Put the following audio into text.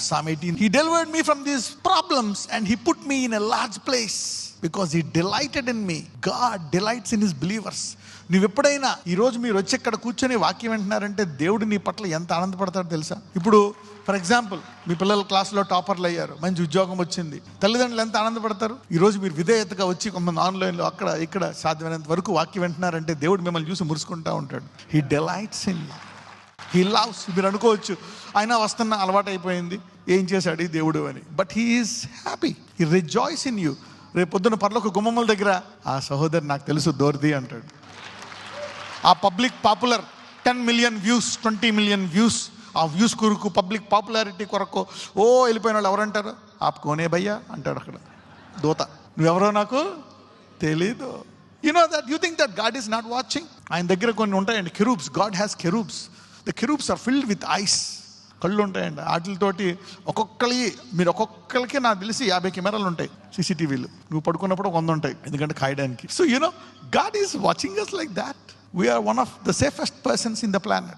Psalm 18. He delivered me from these problems and he put me in a large place because he delighted in me. God delights in his believers. నువ్వు ఎప్పుడైనా ఈరోజు మీరు వచ్చి ఇక్కడ కూర్చొని వాక్యం వింటున్నారంటే దేవుడు నీ పట్ల ఎంత ఆనందపడతాడో తెలుసా? ఇప్పుడు ఫర్ ఎగ్జాంపుల్ మీ పిల్లలు క్లాస్లో టాపర్లు అయ్యారు, మంచి ఉద్యోగం వచ్చింది, తల్లిదండ్రులు ఎంత ఆనందపడతారు? ఈరోజు మీరు విధేయతగా వచ్చి కొంతమంది ఆన్లైన్లో అక్కడ ఇక్కడ సాధ్యమైనంత వరకు వాక్యం వింటున్నారంటే దేవుడు మిమ్మల్ని చూసి మురుసుకుంటూ ఉంటాడు. He delights in you, he loves. మీరు అనుకోవచ్చు ఆయన వస్తున్న అలవాటు అయిపోయింది, ఏం చేశాడు ఈ దేవుడు అని. But he is happy, he rejoice in you. రేపు పొద్దున్న పరలోక గుమ్మముల దగ్గర ఆ సహోదరు నాకు తెలుసు దోర్ది అంటాడు. ఆ public popular 10 million views, 20 million views, ఆ వ్యూస్ కొరకు పబ్లిక్ పాపులారిటీ కొరకు వెళ్ళిపోయిన వాళ్ళు ఎవరంటారు? ఆపుకోనే భయ్యా అంటాడు అక్కడ దూత. నువ్వెవరో నాకు తెలీదు. You know that, you think that God is not watching? ఆయన దగ్గర కొన్ని ఉంటాయండి cherubs. God has cherubs. The cherubs are filled with eyes. కళ్ళు ఉంటాయండి, వాటితోటి ఒక్కొక్కరికి నాకు తెలిసి 50 కెమెరాలు ఉంటాయి సీసీటీవీలు. నువ్వు పడుకున్నప్పుడు 100 ఉంటాయి, ఎందుకంటే కాయడానికి. So you know God is watching us like that. We are one of the safest persons in the planet.